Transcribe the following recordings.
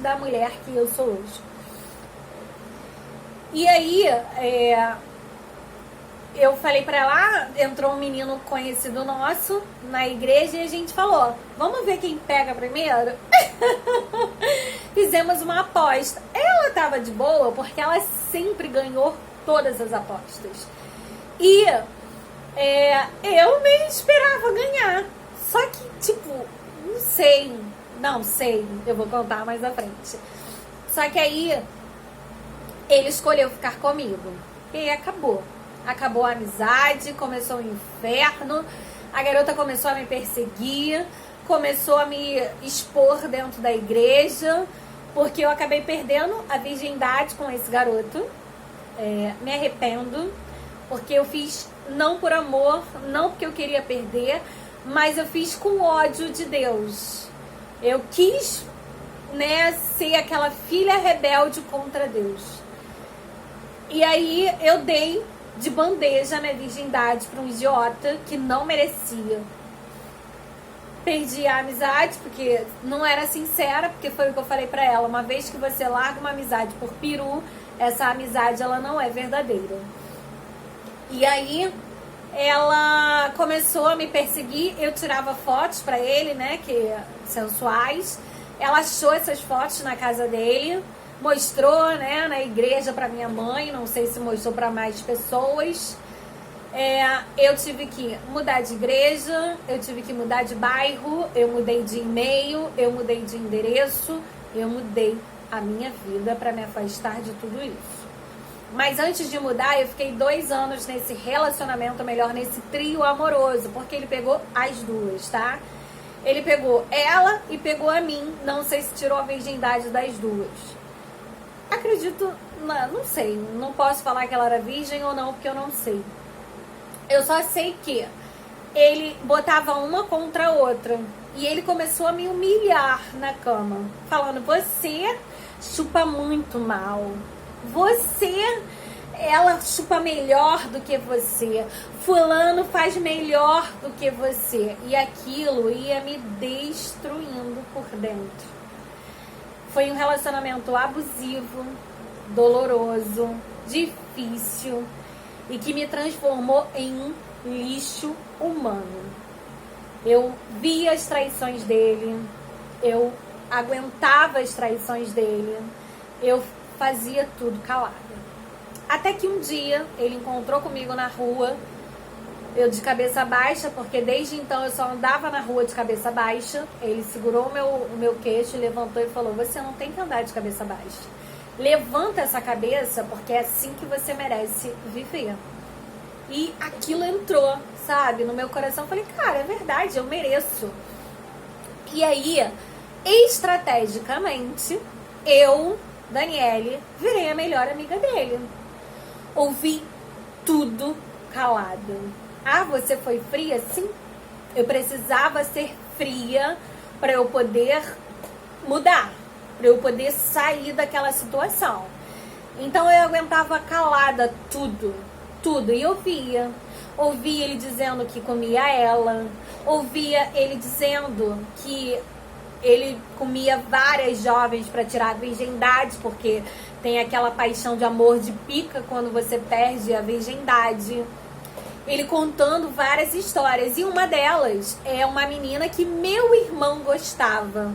da mulher que eu sou hoje. E aí, eu falei pra ela, entrou um menino conhecido nosso na igreja e a gente falou, vamos ver quem pega primeiro? Fizemos uma aposta. Ela tava de boa porque ela sempre ganhou todas as apostas. E eu nem esperava ganhar. Só que, tipo, não sei, eu vou contar mais à frente. Só que aí, ele escolheu ficar comigo. E aí acabou. Acabou a amizade, começou o inferno, a garota começou a me perseguir, começou a me expor dentro da igreja, porque eu acabei perdendo a virgindade com esse garoto. Me arrependo, porque eu fiz não por amor, não porque eu queria perder, mas eu fiz com ódio de Deus. Eu quis, ser aquela filha rebelde contra Deus. E aí eu dei de bandeja a minha virgindade para um idiota que não merecia. Perdi a amizade porque não era sincera, porque foi o que eu falei pra ela. Uma vez que você larga uma amizade por peru, essa amizade ela não é verdadeira. E aí ela começou a me perseguir. Eu tirava fotos pra ele, que sensuais. Ela achou essas fotos na casa dele, mostrou, na igreja pra minha mãe, não sei se mostrou pra mais pessoas. Eu tive que mudar de igreja, eu tive que mudar de bairro, eu mudei de e-mail, eu mudei de endereço, eu mudei a minha vida pra me afastar de tudo isso. Mas antes de mudar, eu fiquei 2 anos nesse relacionamento, melhor, nesse trio amoroso, porque ele pegou as duas, tá? Ele pegou ela e pegou a mim, não sei se tirou a virgindade das duas. Acredito, não sei, não posso falar que ela era virgem ou não, porque eu não sei. Eu só sei que ele botava uma contra a outra e ele começou a me humilhar na cama, falando, você chupa muito mal, ela chupa melhor do que você, fulano faz melhor do que você, e aquilo ia me destruindo por dentro. Foi um relacionamento abusivo, doloroso, difícil e que me transformou em um lixo humano. Eu via as traições dele, eu aguentava as traições dele, eu fazia tudo calada. Até que um dia ele encontrou comigo na rua, eu de cabeça baixa, porque desde então eu só andava na rua de cabeça baixa. Ele segurou o meu queixo, levantou e falou, você não tem que andar de cabeça baixa. Levanta essa cabeça, porque é assim que você merece viver. E aquilo entrou, sabe, no meu coração. Eu falei, cara, é verdade, eu mereço. E aí, estrategicamente, eu, Daniele, virei a melhor amiga dele. Ouvi tudo calado. Ah, você foi fria? Sim. Eu precisava ser fria para eu poder mudar, para eu poder sair daquela situação. Então eu aguentava calada tudo. E ouvia ele dizendo que comia ela, ouvia ele dizendo que ele comia várias jovens para tirar a virgindade, porque tem aquela paixão de amor de pica quando você perde a virgindade. Ele contando várias histórias, e uma delas é uma menina que meu irmão gostava.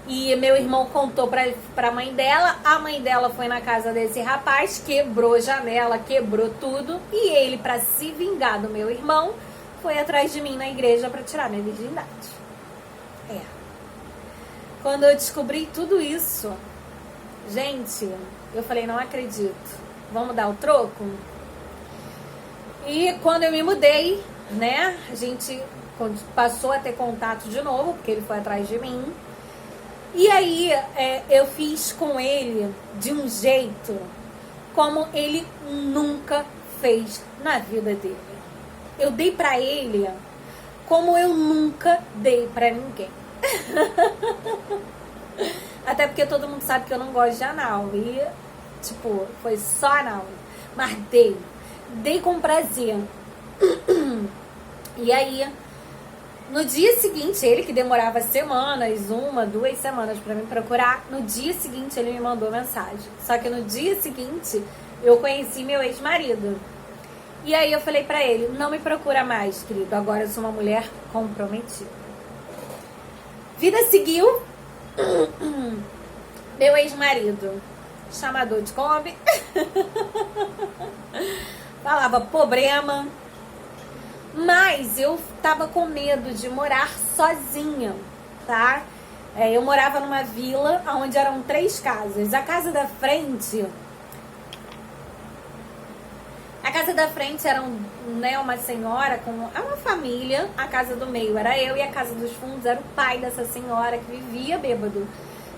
E meu irmão contou pra mãe dela, a mãe dela foi na casa desse rapaz, quebrou a janela, quebrou tudo, e ele, pra se vingar do meu irmão, foi atrás de mim na igreja pra tirar minha virgindade. Quando eu descobri tudo isso, gente, eu falei, não acredito, vamos dar o troco? E quando eu me mudei, a gente passou a ter contato de novo, porque ele foi atrás de mim. E aí eu fiz com ele de um jeito como ele nunca fez na vida dele. Eu dei pra ele como eu nunca dei pra ninguém. Até porque todo mundo sabe que eu não gosto de anal. E, foi só anal. Mas dei com prazer. E aí No dia seguinte, ele que demorava semanas, 1, 2 semanas pra me procurar, no dia seguinte ele me mandou mensagem. Só que no dia seguinte eu conheci meu ex-marido. E aí eu falei pra ele, não me procura mais, querido, agora eu sou uma mulher comprometida. Vida seguiu. Meu ex-marido, chamador de Kombi, falava problema. Mas eu tava com medo de morar sozinha, tá? Eu morava numa vila onde eram 3 casas. A casa da frente era uma senhora com uma família. A casa do meio era eu e a casa dos fundos era o pai dessa senhora que vivia bêbado,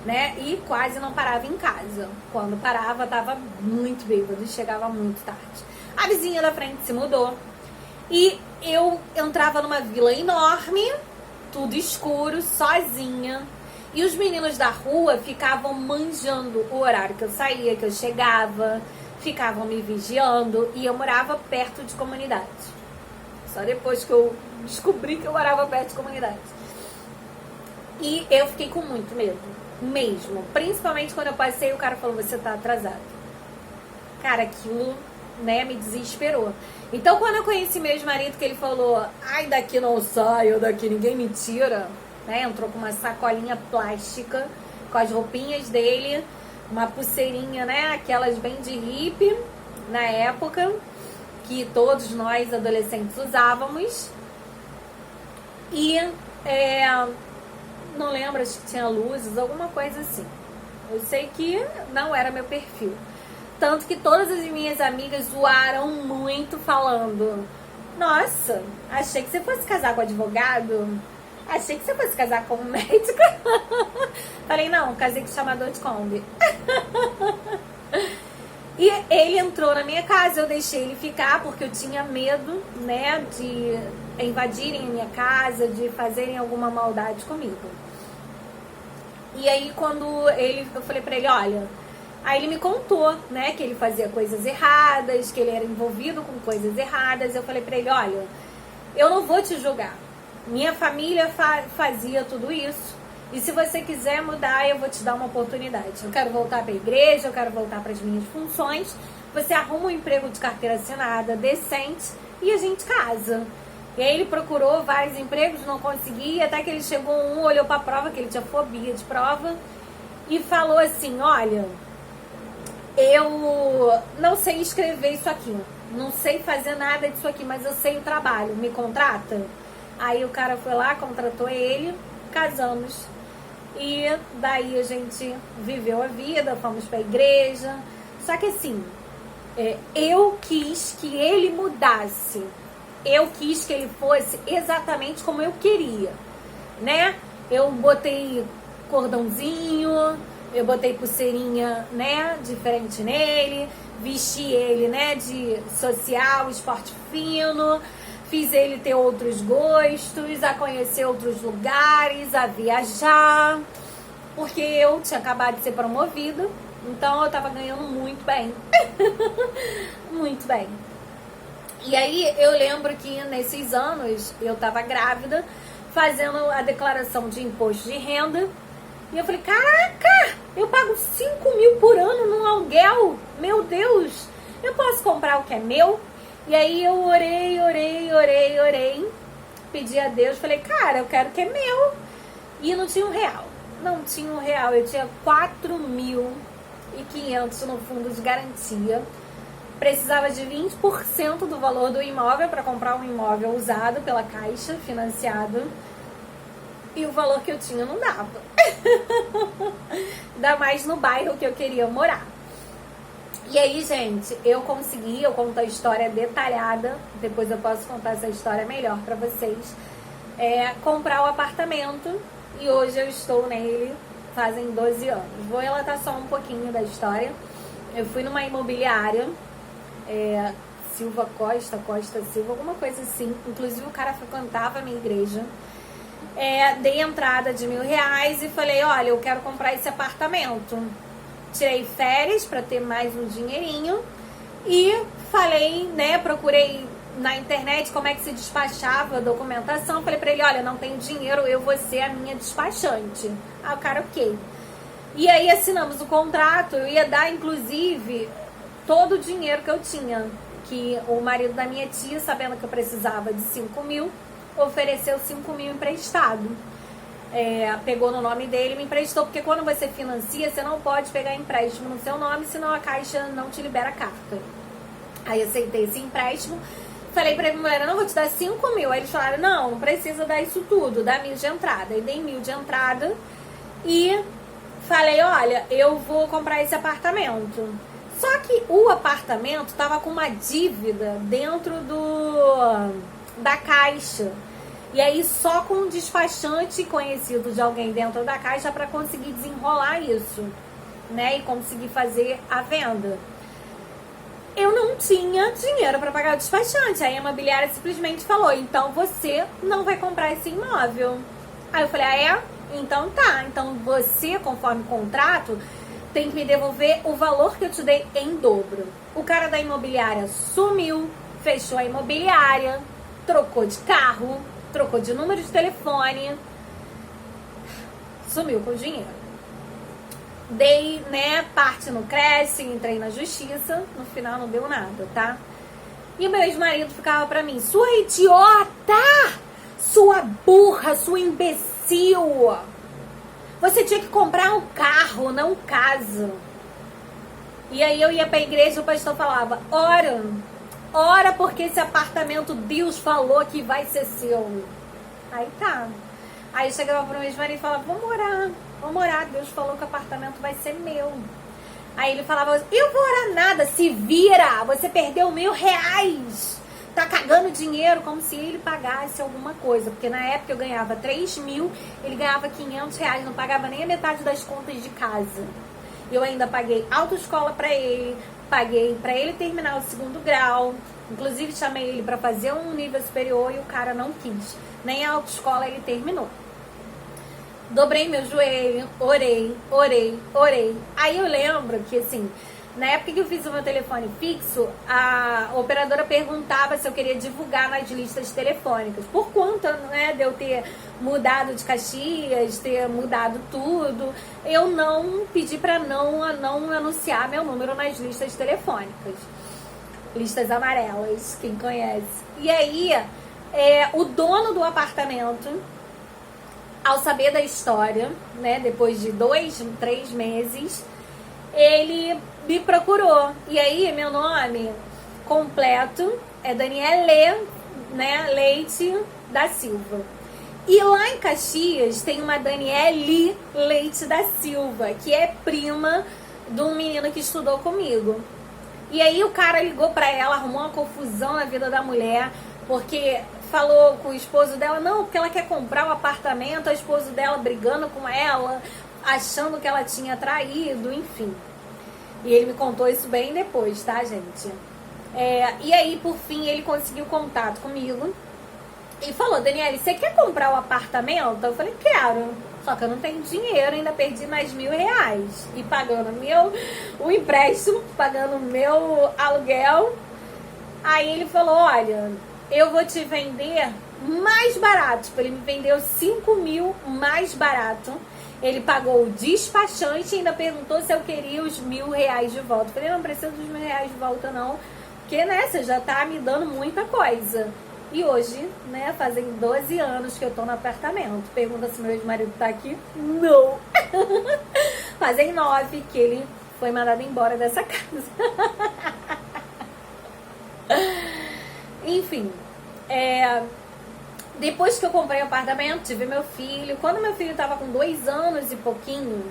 né? E quase não parava em casa. Quando parava, tava muito bêbado e chegava muito tarde. A vizinha da frente se mudou. E eu entrava numa vila enorme, tudo escuro, sozinha. E os meninos da rua ficavam manjando o horário que eu saía, que eu chegava, ficavam me vigiando. E eu morava perto de comunidade. Só depois que eu descobri que eu morava perto de comunidade. E eu fiquei com muito medo, mesmo. Principalmente quando eu passei, o cara falou, você tá atrasado. Cara, aquilo, né, me desesperou. Então, quando eu conheci meu ex-marido, que ele falou, ai, daqui não saio, daqui ninguém me tira, né? Entrou com uma sacolinha plástica, com as roupinhas dele, uma pulseirinha, né? Aquelas bem de hippie, na época, que todos nós, adolescentes, usávamos. E, não lembro, acho que tinha luzes, alguma coisa assim. Eu sei que não era meu perfil. Tanto que todas as minhas amigas zoaram muito falando, nossa, achei que você fosse casar com advogado, achei que você fosse casar com um médico. Falei, não, casei com chamador de Kombi. E ele entrou na minha casa, eu deixei ele ficar porque eu tinha medo, né, de invadirem a minha casa, de fazerem alguma maldade comigo. E aí eu falei pra ele, olha... Aí ele me contou, né, que ele fazia coisas erradas, que ele era envolvido com coisas erradas. Eu falei pra ele, olha, eu não vou te julgar. Minha família fazia tudo isso. E se você quiser mudar, eu vou te dar uma oportunidade. Eu quero voltar pra igreja, eu quero voltar pras minhas funções. Você arruma um emprego de carteira assinada, decente, e a gente casa. E aí ele procurou vários empregos, não conseguia, até que ele chegou olhou pra prova, que ele tinha fobia de prova, e falou assim, olha... Eu não sei escrever isso aqui, não sei fazer nada disso aqui, mas eu sei o trabalho, me contrata? Aí o cara foi lá, contratou ele, casamos. E daí a gente viveu a vida, fomos pra igreja. Só que assim, eu quis que ele mudasse. Eu quis que ele fosse exatamente como eu queria, né? Eu botei cordãozinho... Eu botei pulseirinha, né, diferente nele, vesti ele, né, de social, esporte fino, fiz ele ter outros gostos, a conhecer outros lugares, a viajar, porque eu tinha acabado de ser promovida, então eu tava ganhando muito bem, muito bem. E aí eu lembro que nesses anos eu tava grávida, fazendo a declaração de imposto de renda. E eu falei, caraca, eu pago 5 mil por ano num aluguel, meu Deus, eu posso comprar o que é meu? E aí eu orei, pedi a Deus, falei, cara, eu quero o que é meu. E não tinha R$1, não tinha R$1, eu tinha 4.500 no fundo de garantia. Precisava de 20% do valor do imóvel para comprar um imóvel usado pela Caixa, financiado. E o valor que eu tinha não dava. Ainda mais no bairro que eu queria morar. E aí, gente, eu conto a história detalhada. Depois eu posso contar essa história melhor pra vocês. Comprar o apartamento. E hoje eu estou nele fazem 12 anos. Vou relatar só um pouquinho da história. Eu fui numa imobiliária. Silva Costa Silva, alguma coisa assim. Inclusive o cara frequentava a minha igreja. Dei entrada de R$1.000 e falei, olha, eu quero comprar esse apartamento. Tirei férias para ter mais um dinheirinho e falei, né, procurei na internet como é que se despachava a documentação. Falei pra ele, olha, não tenho dinheiro, eu vou ser a minha despachante. Aí o cara, ok. E aí assinamos o contrato, eu ia dar, inclusive, todo o dinheiro que eu tinha. Que o marido da minha tia, sabendo que eu precisava de 5 mil, ofereceu 5 mil emprestado. Pegou no nome dele e me emprestou, porque quando você financia, você não pode pegar empréstimo no seu nome, senão a Caixa não te libera a carta. Aí aceitei esse empréstimo, falei pra minha mulher, eu não vou te dar 5 mil. Aí eles falaram, não precisa dar isso tudo, dá 1.000 de entrada. Aí dei 1.000 de entrada e falei, olha, eu vou comprar esse apartamento. Só que o apartamento tava com uma dívida dentro da Caixa. E aí só com um despachante conhecido de alguém dentro da Caixa para conseguir desenrolar isso, né? E conseguir fazer a venda. Eu não tinha dinheiro para pagar o despachante. Aí a imobiliária simplesmente falou, então você não vai comprar esse imóvel. Aí eu falei, então tá. Então você, conforme o contrato, tem que me devolver o valor que eu te dei em dobro. O cara da imobiliária sumiu, fechou a imobiliária, trocou de carro, trocou de número de telefone, sumiu com o dinheiro. Dei, parte no Cresce, entrei na justiça, no final não deu nada, tá? E o meu ex-marido ficava pra mim, sua idiota, sua burra, sua imbecil, você tinha que comprar um carro, não casa. E aí eu ia pra igreja e o pastor falava, ora porque esse apartamento Deus falou que vai ser seu. Aí tá. Aí chegava pro meu ex-marido e falava, vamos orar, Deus falou que o apartamento vai ser meu. Aí ele falava, eu vou orar nada, se vira, você perdeu R$1.000. Tá cagando dinheiro, como se ele pagasse alguma coisa. Porque na época eu ganhava 3 mil, ele ganhava R$500, não pagava nem a metade das contas de casa. Eu ainda paguei autoescola pra ele, paguei pra ele terminar o 2º grau. Inclusive chamei ele pra fazer um nível superior e o cara não quis. Nem a autoescola ele terminou. Dobrei meu joelho, orei. Aí eu lembro que, assim, na época que eu fiz o meu telefone fixo, a operadora perguntava se eu queria divulgar nas listas telefônicas. Por conta, de eu ter mudado de Caxias, ter mudado tudo, eu não pedi para não anunciar meu número nas listas telefônicas. Listas amarelas, quem conhece. E aí, o dono do apartamento, ao saber da história, depois de 2, 3 meses, ele me procurou. E aí, meu nome completo é Daniele, Leite da Silva. E lá em Caxias tem uma Daniele Leite da Silva, que é prima de um menino que estudou comigo. E aí o cara ligou pra ela, arrumou uma confusão na vida da mulher, porque falou com o esposo dela, não, porque ela quer comprar um apartamento, o esposo dela brigando com ela, achando que ela tinha traído, enfim. E ele me contou isso bem depois, tá, gente? E aí, por fim, ele conseguiu contato comigo e falou, Daniele, você quer comprar o apartamento? Eu falei, quero. Só que eu não tenho dinheiro, ainda perdi mais R$1.000. E pagando o empréstimo, pagando o meu aluguel. Aí ele falou, olha, eu vou te vender mais barato. Tipo, ele me vendeu 5 mil mais barato. Ele pagou o despachante e ainda perguntou se eu queria os R$1.000 de volta. Eu falei, não precisa dos R$1.000 de volta não. Porque, você já tá me dando muita coisa. E hoje, fazem 12 anos que eu tô no apartamento. Pergunta se meu ex-marido tá aqui. Não! Fazem 9 que ele foi mandado embora dessa casa. Enfim, depois que eu comprei o apartamento, tive meu filho. Quando meu filho tava com 2 anos e pouquinho,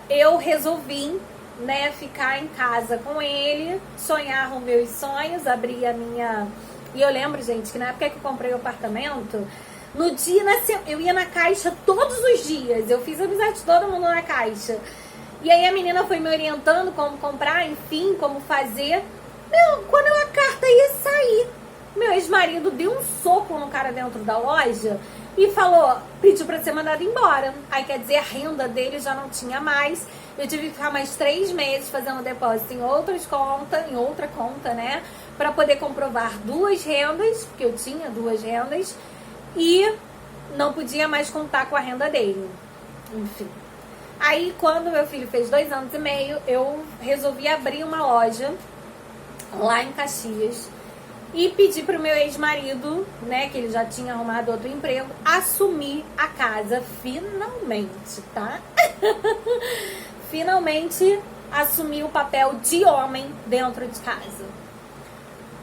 eu resolvi, ficar em casa com ele, sonhar os meus sonhos, abrir a minha... E eu lembro, gente, que na época que eu comprei o apartamento, no dia, eu ia na Caixa todos os dias. Eu fiz amizade de todo mundo na Caixa. E aí a menina foi me orientando como comprar, enfim, como fazer. Quando a carta ia sair, meu ex-marido deu um soco no cara dentro da loja e falou, pediu pra ser mandado embora. Aí quer dizer, a renda dele já não tinha mais Eu tive que ficar mais 3 meses fazendo depósito em outra conta, né? Pra poder comprovar 2 rendas, porque eu tinha 2 rendas, e não podia mais contar com a renda dele. Enfim. Aí, quando meu filho fez 2 anos e meio, eu resolvi abrir uma loja lá em Caxias e pedi pro meu ex-marido, né, que ele já tinha arrumado outro emprego, assumir a casa finalmente, tá? Finalmente assumi o papel de homem dentro de casa.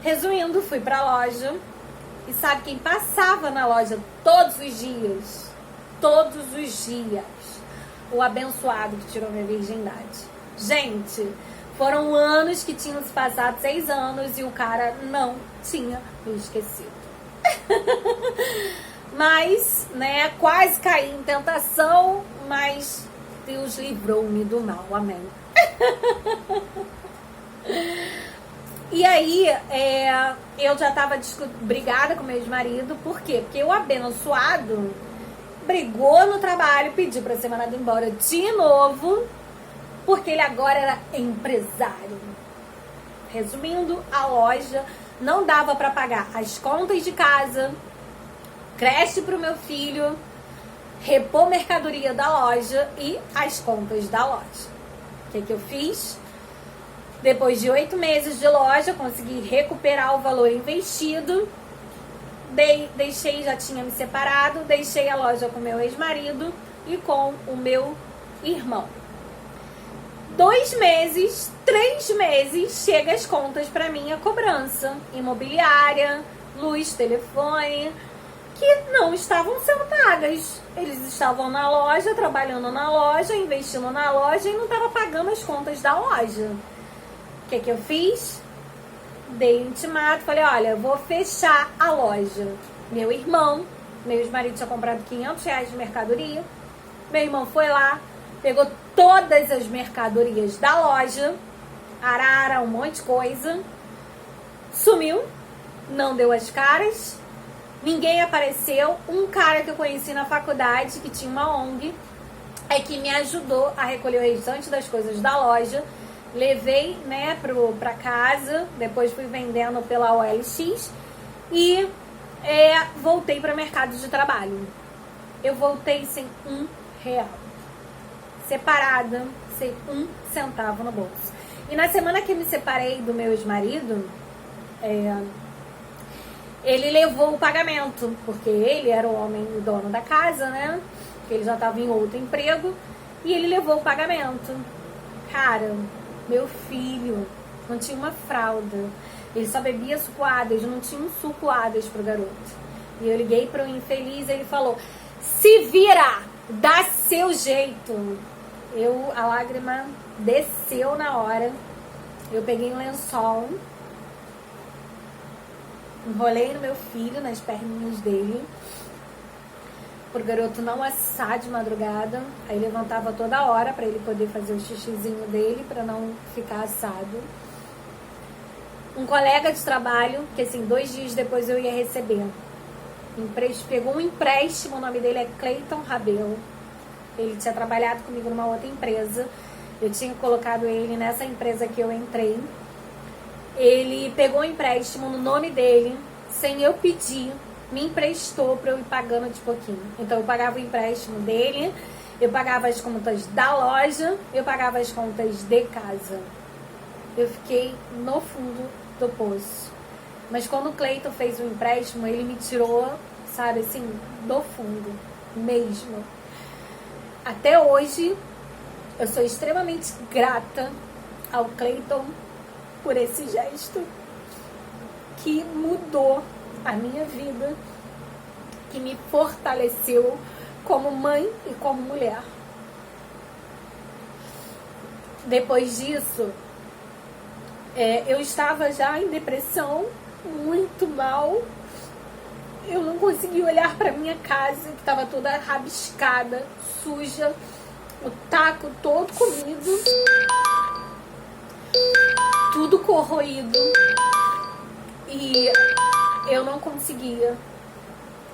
Resumindo, fui pra loja e sabe quem passava na loja todos os dias? Todos os dias. O abençoado que tirou minha virgindade. Gente, foram anos que tinham se passado, 6 anos, e o cara não tinha me esquecido. Mas, né, quase caí em tentação, mas Deus livrou-me do mal. Amém. E aí, eu já tava brigada com meu ex-marido. Por quê? Porque o abençoado brigou no trabalho, pediu pra ser mandado embora de novo, porque ele agora era empresário. Resumindo, a loja não dava pra pagar as contas de casa, creche pro meu filho, repor mercadoria da loja e as contas da loja. O que eu fiz? Depois de 8 meses de loja, consegui recuperar o valor investido. Deixei, já tinha me separado, deixei a loja com meu ex-marido e com o meu irmão. 2 meses, 3 meses, chega as contas para mim, a cobrança imobiliária, luz, telefone, que não estavam sendo pagas. Eles estavam na loja, trabalhando na loja, investindo na loja e não estavam pagando as contas da loja. O que eu fiz? Dei ultimato, falei, olha, eu vou fechar a loja. Meu irmão, meu ex-marido tinha comprado R$500 de mercadoria. Meu irmão foi lá, pegou todas as mercadorias da loja, arara, um monte de coisa, sumiu, não deu as caras, ninguém apareceu. Um cara que eu conheci na faculdade, que tinha uma ONG, é que me ajudou a recolher o restante das coisas da loja. Levei, né, pra casa, depois fui vendendo pela OLX e voltei para o mercado de trabalho. Eu voltei sem R$1, separada, sem 1 centavo no bolso. E na semana que eu me separei do meu ex-marido, ele levou o pagamento, porque ele era o homem, o dono da casa, né? Ele já estava em outro emprego, e ele levou o pagamento. Cara, meu filho não tinha uma fralda, ele só bebia suco Adas, não tinha um suco Adas pro garoto. E eu liguei para o infeliz e ele falou, se vira, dá seu jeito. A lágrima desceu na hora, eu peguei um lençol, enrolei no meu filho, nas perninhas dele, pro garoto não assar de madrugada. Aí levantava toda hora para ele poder fazer o xixizinho dele, para não ficar assado. Um colega de trabalho, que assim, 2 dias depois eu ia receber, pegou um empréstimo, o nome dele é Cleiton Rabelo. Ele tinha trabalhado comigo numa outra empresa, eu tinha colocado ele nessa empresa que eu entrei. Ele pegou um empréstimo no nome dele, sem eu pedir, me emprestou para eu ir pagando de pouquinho. Então eu pagava o empréstimo dele, eu pagava as contas da loja, eu pagava as contas de casa. Eu fiquei no fundo do poço. Mas quando o Cleiton fez o empréstimo, ele me tirou, sabe, assim, do fundo mesmo. Até hoje, eu sou extremamente grata ao Cleiton por esse gesto que mudou a minha vida, que me fortaleceu como mãe e como mulher. Depois disso, eu estava já em depressão, muito mal. Eu não conseguia olhar para minha casa, que estava toda rabiscada, suja, o taco todo comido, tudo corroído. E eu não conseguia.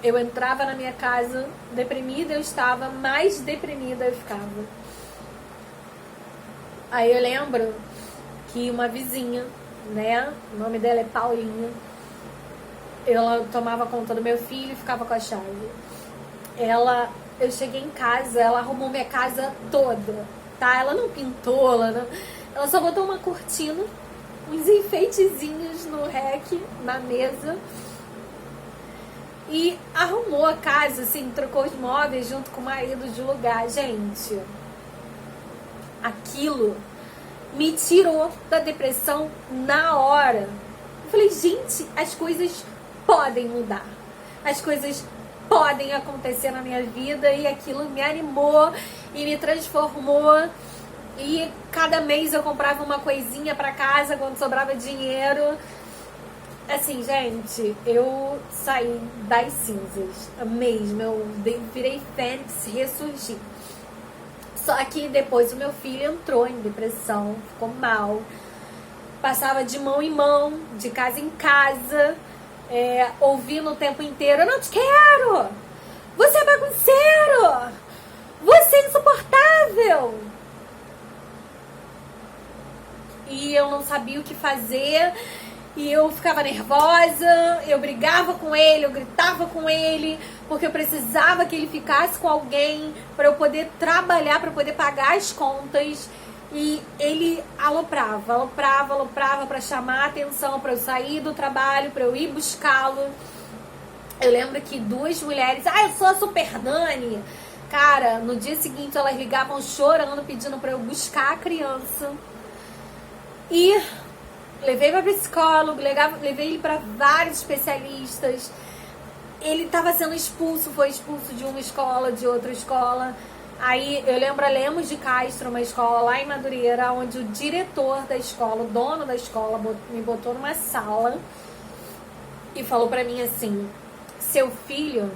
Eu entrava na minha casa deprimida, eu estava, mais deprimida eu ficava. Aí eu lembro que uma vizinha, né, o nome dela é Paulinha, ela tomava conta do meu filho e ficava com a chave. Eu cheguei em casa, ela arrumou minha casa toda, tá? Ela não pintou, ela só botou uma cortina, uns enfeitezinhos no rack, na mesa, e arrumou a casa, assim, trocou os móveis junto com o marido de lugar. Gente, aquilo me tirou da depressão na hora. Eu falei, gente, as coisas podem mudar, as coisas podem acontecer na minha vida, e aquilo me animou e me transformou. E cada mês eu comprava uma coisinha pra casa quando sobrava dinheiro. Assim, gente, eu saí das cinzas mesmo, eu virei fênix, ressurgi. Só que depois o meu filho entrou em depressão, ficou mal, passava de mão em mão, de casa em casa, ouvindo o tempo inteiro: eu não te quero, você é bagunceiro, você é insuportável. E eu não sabia o que fazer, e eu ficava nervosa, eu brigava com ele, eu gritava com ele, porque eu precisava que ele ficasse com alguém para eu poder trabalhar, para eu poder pagar as contas. E ele aloprava para chamar a atenção, para eu sair do trabalho, para eu ir buscá-lo. Eu lembro que duas mulheres: eu sou a Super Dani. Cara, no dia seguinte elas ligavam chorando, pedindo para eu buscar a criança. E levei para psicólogo, levei ele para vários especialistas. Ele estava sendo expulso, foi expulso de uma escola, de outra escola. Aí eu lembro a Lemos de Castro, uma escola lá em Madureira, onde o diretor da escola, o dono da escola, me botou numa sala e falou pra mim assim: seu filho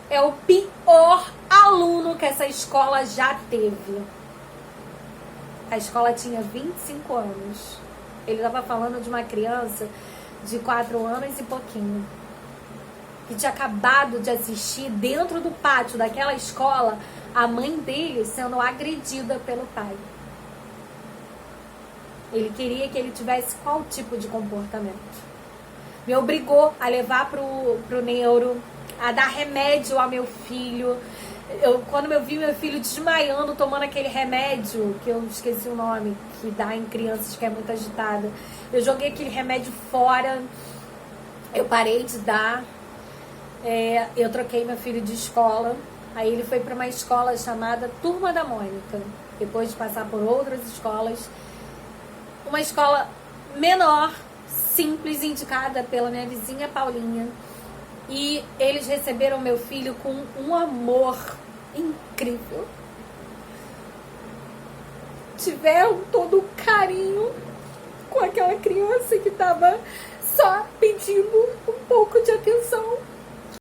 é o pior aluno que essa escola já teve. A escola tinha 25 anos. Ele estava falando de uma criança de 4 anos e pouquinho, que tinha acabado de assistir dentro do pátio daquela escola a mãe dele sendo agredida pelo pai. Ele queria que ele tivesse qual tipo de comportamento? Me obrigou a levar pro neuro, a dar remédio ao meu filho. Quando eu vi meu filho desmaiando, tomando aquele remédio, que eu esqueci o nome, que dá em crianças que é muito agitada, eu joguei aquele remédio fora, eu parei de dar, eu troquei meu filho de escola. Aí ele foi para uma escola chamada Turma da Mônica, depois de passar por outras escolas. Uma escola menor, simples, indicada pela minha vizinha Paulinha. E eles receberam meu filho com um amor incrível. Tiveram todo o carinho